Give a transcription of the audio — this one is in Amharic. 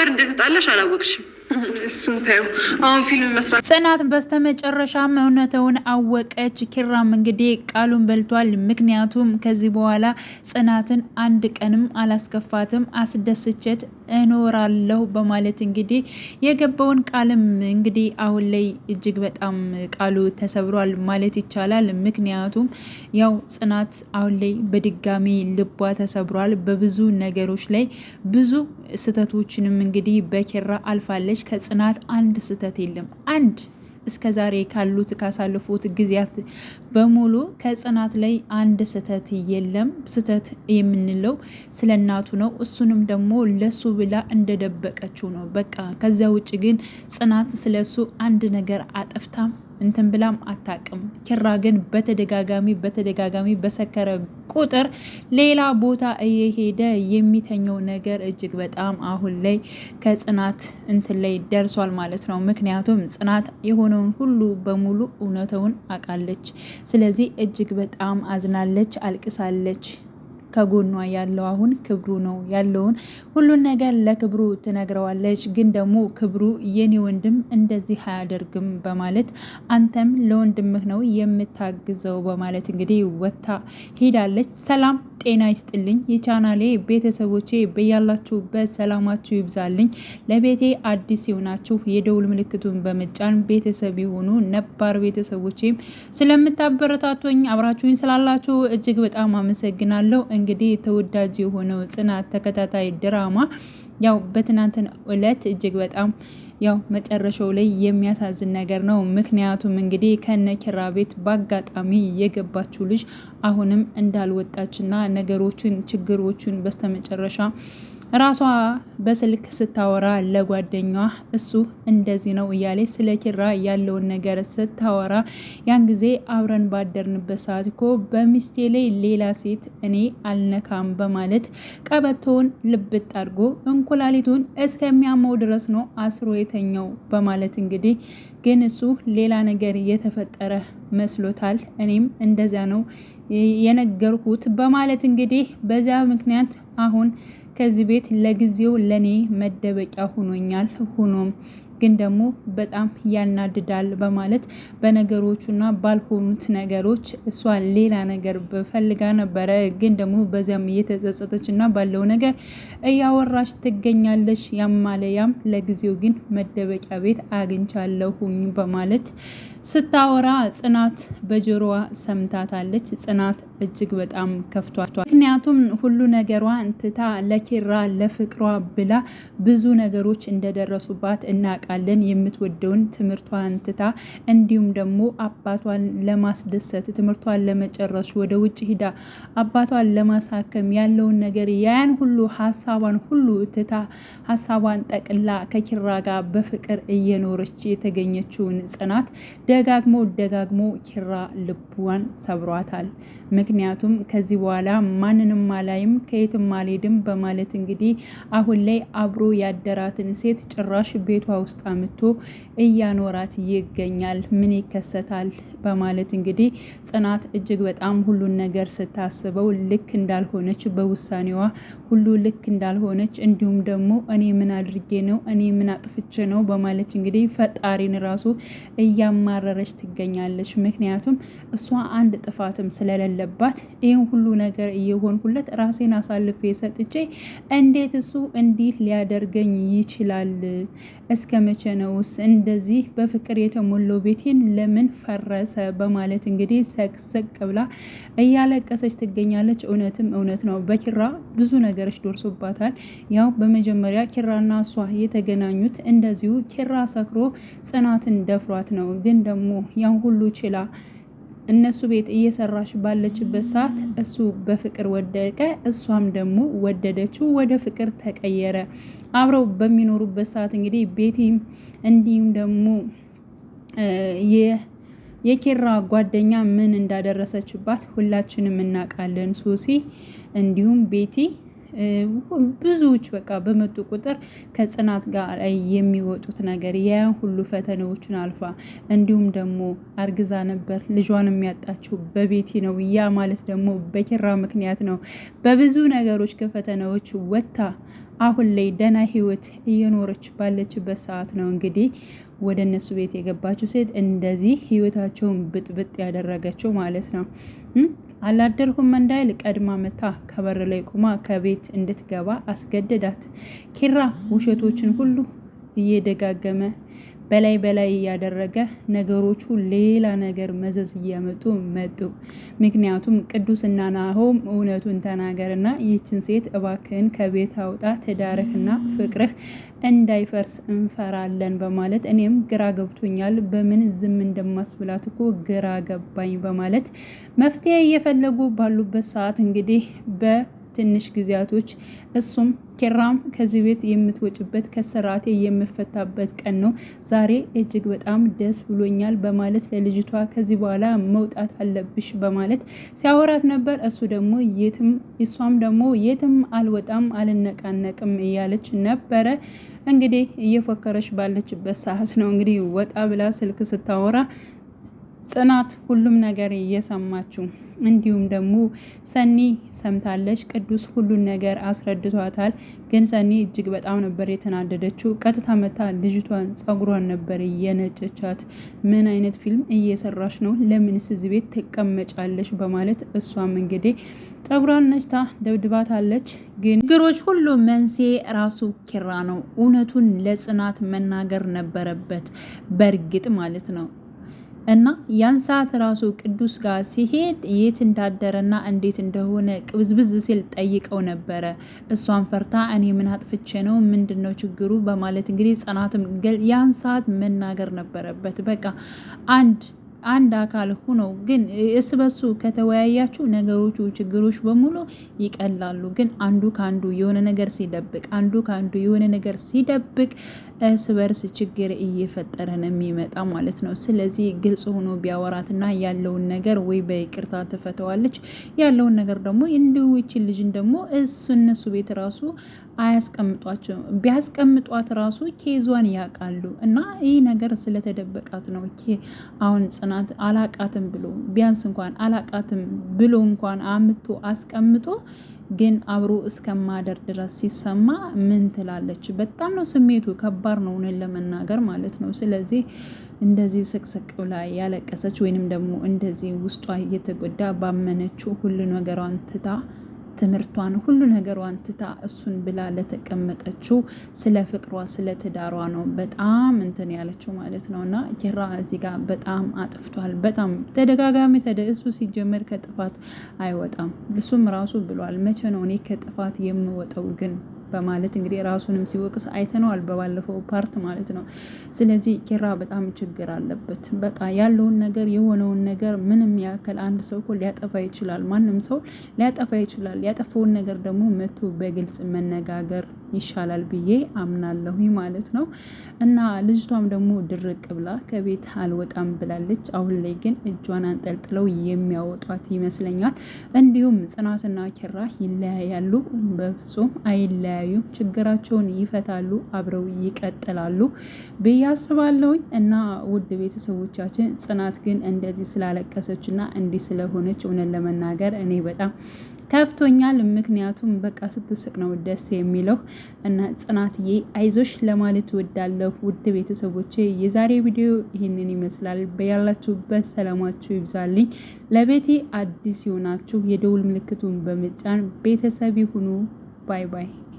ጋር እንደተጣላሽ አላወቅሽም። እሱን ታዩ። አሁን ፊልም መስራት ጽናት በስተመጨረሻም እውነታውን አወቀች። ኪራም እንግዲህ ቃሉን በልቷል። ምክንያቱም ከዚህ በኋላ ጽናትን አንድ ቀንም አላስከፋትም፣ አስደስቸት እኖራለሁ በማለት እንግዲህ የገባውን ቃልም እንግዲህ አሁን ላይ እጅግ በጣም ቃሉ ተሰብሯል ማለት ይቻላል። ምክንያቱም ያው ጽናት አሁን ላይ በድጋሚ ልቧ ተሰብሯል። በብዙ ነገሮች ላይ ብዙ ስህተቶችንም እንግዲህ በኪራ አልፋለች። ከጽናት አንድ ስህተት የለም። አንድ እስከ ዛሬ ካሉት ካሳለፉት ጊዜያት በሙሉ ከጽናት ላይ አንድ ስህተት የለም። ስህተት የምንለው ስለ እናቱ ነው። እሱንም ደግሞ ለሱ ብላ እንደደበቀችው ነው። በቃ ከዚያ ውጭ ግን ጽናት ስለሱ አንድ ነገር አጠፍታም እንትን ብላም አታቅም። ኪራ ግን በተደጋጋሚ በሰከረ ቁጥር ሌላ ቦታ እየሄደ የሚተኘው ነገር እጅግ በጣም አሁን ላይ ከጽናት እንትን ላይ ደርሷል ማለት ነው። ምክንያቱም ጽናት የሆነውን ሁሉ በሙሉ እውነታውን አውቃለች። ስለዚህ እጅግ በጣም አዝናለች፣ አልቅሳለች። ከጎኗ ያለው አሁን ክብሩ ነው። ያለውን ሁሉን ነገር ለክብሩ ትነግረዋለች። ግን ደግሞ ክብሩ የኔ ወንድም እንደዚህ አያደርግም በማለት አንተም ለወንድምህ ነው የምታግዘው በማለት እንግዲህ ወታ ሄዳለች። ሰላም ጤና ይስጥልኝ የቻናሌ ቤተሰቦቼ፣ በያላችሁበት ሰላማችሁ ይብዛልኝ። ለቤቴ አዲስ የሆናችሁ የደውል ምልክቱን በመጫን ቤተሰብ የሆኑ ነባር ቤተሰቦቼም ስለምታበረታቱኝ አብራችሁኝ ስላላችሁ እጅግ በጣም አመሰግናለሁ። እንግዲህ ተወዳጅ የሆነው ጽናት ተከታታይ ድራማ ያው በትናንትና ዕለት እጅግ በጣም ያው መጨረሻው ላይ የሚያሳዝን ነገር ነው። ምክንያቱም እንግዲህ ከነኪራ ቤት በአጋጣሚ የገባችው ልጅ አሁንም እንዳልወጣችና ነገሮችን ችግሮችን በስተመጨረሻ ራሷ በስልክ ስታወራ ለጓደኛዋ እሱ እንደዚህ ነው እያለች ስለ ኪራ ያለውን ነገር ስታወራ ያን ጊዜ አብረን ባደርንበት ሰዓት እኮ በሚስቴ ላይ ሌላ ሴት እኔ አልነካም በማለት ቀበቶውን ልብጥ አድርጎ እንኩላሊቱን እስከሚያመው ድረስ ነው አስሮ የተኛው በማለት እንግዲህ ግን እሱ ሌላ ነገር የተፈጠረ መስሎታል። እኔም እንደዚያ ነው የነገርኩት በማለት እንግዲህ በዚያ ምክንያት አሁን ከዚህ ቤት ለጊዜው ለኔ መደበቂያ ሆኖኛል። ሆኖም ግን ደግሞ በጣም ያናድዳል በማለት በነገሮቹና ባልሆኑት ነገሮች እሷ ሌላ ነገር በፈልጋ ነበረ። ግን ደግሞ በዚያም እየተጸጸተችና ባለው ነገር እያወራች ትገኛለች። ያማለያም ለጊዜው ግን መደበቂያ ቤት አግኝቻለሁኝ በማለት ስታወራ ጽናት በጆሮዋ ሰምታታለች። ጽናት እጅግ በጣም ከፍቷል። ምክንያቱም ሁሉ ነገሯን ትታ ለኪራ ለፍቅሯ ብላ ብዙ ነገሮች እንደደረሱባት እናውቃለን። የምትወደውን ትምህርቷን ትታ እንዲሁም ደግሞ አባቷን ለማስደሰት ትምህርቷን ለመጨረስ ወደ ውጭ ሂዳ አባቷን ለማሳከም ያለውን ነገር ያን ሁሉ ሀሳቧን ሁሉ ትታ ሀሳቧን ጠቅላ ከኪራ ጋር በፍቅር እየኖረች የተገኘችውን ጽናት ደጋግሞ ኪራ ልቧን ሰብሯታል። ምክንያቱም ከዚህ በኋላ ማንንም አላይም ከየትም አልሄድም በማለት እንግዲህ አሁን ላይ አብሮ ያደራትን ሴት ጭራሽ ቤቷ ውስጥ አምጥቶ እያኖራት ይገኛል። ምን ይከሰታል በማለት እንግዲህ ጽናት እጅግ በጣም ሁሉን ነገር ስታስበው ልክ እንዳልሆነች በውሳኔዋ ሁሉ ልክ እንዳልሆነች እንዲሁም ደግሞ እኔ ምን አድርጌ ነው እኔ ምን አጥፍቼ ነው በማለት እንግዲህ ፈጣሪን ራሱ እያማረረች ትገኛለች። ምክንያቱም እሷ አንድ ጥፋትም ስለሌለባት ይህን ሁሉ ነገር እየሆንኩለት ራሴን አሳልፌ ሰጥቼ እንዴት እሱ እንዲህ ሊያደርገኝ ይችላል? እስከ መቼ ነውስ እንደዚህ በፍቅር የተሞላው ቤቴን ለምን ፈረሰ? በማለት እንግዲህ ሰቅሰቅ ብላ እያለቀሰች ትገኛለች። እውነትም እውነት ነው። በኪራ ብዙ ነገሮች ደርሶባታል። ያው በመጀመሪያ ኪራና እሷ የተገናኙት እንደዚሁ ኪራ ሰክሮ ጽናትን ደፍሯት ነው። ግን ደግሞ ያን ሁሉ ችላ እነሱ ቤት እየሰራች ባለችበት ሰዓት እሱ በፍቅር ወደቀ፣ እሷም ደግሞ ወደደችው፣ ወደ ፍቅር ተቀየረ። አብረው በሚኖሩበት ሰዓት እንግዲህ ቤቲም እንዲሁም ደግሞ የኪራ ጓደኛ ምን እንዳደረሰችባት ሁላችንም እናውቃለን። ሶሲ እንዲሁም ቤቲ ብዙዎች በቃ በመጡ ቁጥር ከጽናት ጋር የሚወጡት ነገር ያ ሁሉ ፈተናዎችን አልፋ እንዲሁም ደግሞ አርግዛ ነበር። ልጇን የሚያጣችው በቤቲ ነው። ያ ማለት ደግሞ በኪራ ምክንያት ነው። በብዙ ነገሮች ከፈተናዎች ወጥታ አሁን ላይ ደህና ህይወት እየኖረች ባለችበት ሰዓት ነው እንግዲህ ወደ እነሱ ቤት የገባችው ሴት እንደዚህ ህይወታቸውን ብጥብጥ ያደረገችው ማለት ነው። አላደርሁም እንዳይል ቀድማ መታ ከበር ላይ ቁማ ከቤት እንድትገባ አስገደዳት። ኪራ ውሸቶችን ሁሉ እየደጋገመ በላይ እያደረገ ነገሮቹ ሌላ ነገር መዘዝ እያመጡ መጡ። ምክንያቱም ቅዱስና ናሆም እውነቱን ተናገርና ይህችን ሴት እባክህን ከቤት አውጣ፣ ትዳርህና ፍቅርህ እንዳይፈርስ እንፈራለን በማለት እኔም ግራ ገብቶኛል፣ በምን ዝም እንደማስብላት እኮ ግራ ገባኝ በማለት መፍትሄ እየፈለጉ ባሉበት ሰዓት እንግዲህ ትንሽ ጊዜያቶች እሱም ኪራም ከዚህ ቤት የምትወጭበት ከስራቴ የምፈታበት ቀን ነው ዛሬ፣ እጅግ በጣም ደስ ብሎኛል በማለት ለልጅቷ ከዚህ በኋላ መውጣት አለብሽ በማለት ሲያወራት ነበር። እሷም ደግሞ የትም አልወጣም አልነቃነቅም እያለች ነበረ። እንግዲህ እየፎከረች ባለችበት ሰዓት ነው እንግዲህ ወጣ ብላ ስልክ ስታወራ ጽናት ሁሉም ነገር እየሰማችው፣ እንዲሁም ደግሞ ሰኒ ሰምታለች። ቅዱስ ሁሉን ነገር አስረድቷታል። ግን ሰኒ እጅግ በጣም ነበር የተናደደችው። ቀጥታ መታ ልጅቷን ጸጉሯን ነበር እየነጨቻት። ምን አይነት ፊልም እየሰራች ነው? ለምንስ እዚህ ቤት ትቀመጫለች? በማለት እሷም እንግዲህ ጸጉሯን ነጭታ ደብድባታለች። ግን ችግሮች ሁሉ መንስኤ ራሱ ኪራ ነው። እውነቱን ለጽናት መናገር ነበረበት በእርግጥ ማለት ነው። እና ያን ሰዓት ራሱ ቅዱስ ጋር ሲሄድ የት እንዳደረና እንዴት እንደሆነ ቅብዝብዝ ሲል ጠይቀው ነበረ። እሷን ፈርታ እኔ ምን አጥፍቼ ነው ምንድን ነው ችግሩ በማለት እንግዲህ ጽናትም ያን ሰዓት መናገር ነበረበት። በቃ አንድ አካል ሁነው ግን እስ በሱ ከተወያያችሁ ነገሮቹ ችግሮች በሙሉ ይቀላሉ። ግን አንዱ ከአንዱ የሆነ ነገር ሲደብቅ አንዱ ከአንዱ የሆነ ነገር ሲደብቅ እርስ በርስ ችግር እየፈጠረ ነው የሚመጣ ማለት ነው። ስለዚህ ግልጽ ሆኖ ቢያወራትና ያለውን ነገር ወይ በይቅርታ ትፈተዋለች፣ ያለውን ነገር ደግሞ እንዲሁ ይችን ልጅን ደግሞ እነሱ ቤት ራሱ አያስቀምጧቸው። ቢያስቀምጧት ራሱ ኬዟን ያውቃሉ። እና ይህ ነገር ስለተደበቃት ነው አሁን ጽናት አላቃትም ብሎ ቢያንስ እንኳን አላቃትም ብሎ እንኳን አምቶ አስቀምጦ ግን አብሮ እስከማደር ድረስ ሲሰማ ምን ትላለች? በጣም ነው ስሜቱ ከባድ ነው እውነት ለመናገር ማለት ነው። ስለዚህ እንደዚህ ስቅስቅ ብላ ያለቀሰች ወይንም ደግሞ እንደዚህ ውስጧ እየተጎዳ ባመነችው ሁሉ ነገሯን ትታ ትምህርቷን ሁሉ ነገሯን ትታ እሱን ብላ ለተቀመጠችው ስለ ፍቅሯ ስለ ትዳሯ ነው በጣም እንትን ያለችው ማለት ነው። እና ኪራ እዚህ ጋር በጣም አጥፍቷል። በጣም ተደጋጋሚ እሱ ሲጀመር ከጥፋት አይወጣም። እሱም ራሱ ብሏል፣ መቼ ነው እኔ ከጥፋት የምወጣው ግን በማለት እንግዲህ ራሱንም ሲወቅስ አይተነዋል በባለፈው ፓርት ማለት ነው። ስለዚህ ኪራ በጣም ችግር አለበት። በቃ ያለውን ነገር የሆነውን ነገር ምንም ያክል አንድ ሰው እኮ ሊያጠፋ ይችላል። ማንም ሰው ሊያጠፋ ይችላል። ያጠፋውን ነገር ደግሞ መቶ በግልጽ መነጋገር ይሻላል ብዬ አምናለሁ ማለት ነው። እና ልጅቷም ደግሞ ድርቅ ብላ ከቤት አልወጣም ብላለች። አሁን ላይ ግን እጇን አንጠልጥለው የሚያወጧት ይመስለኛል። እንዲሁም ጽናትና ኪራ ይለያያሉ? በፍጹም አይለያዩም። ችግራቸውን ይፈታሉ፣ አብረው ይቀጥላሉ ብዬ አስባለሁኝ። እና ውድ ቤተሰቦቻችን ጽናት ግን እንደዚህ ስላለቀሰች እና እንዲህ ስለሆነች እውነት ለመናገር እኔ በጣም ከፍቶኛል። ምክንያቱም በቃ ስትስቅ ነው ደስ የሚለው። እና ጽናትዬ አይዞሽ ለማለት ወዳለሁ። ውድ ቤተሰቦቼ የዛሬ ቪዲዮ ይህንን ይመስላል። በያላችሁበት ሰላማችሁ ይብዛልኝ። ለቤቴ አዲስ የሆናችሁ የደውል ምልክቱን በመጫን ቤተሰብ ይሁኑ። ባይ ባይ።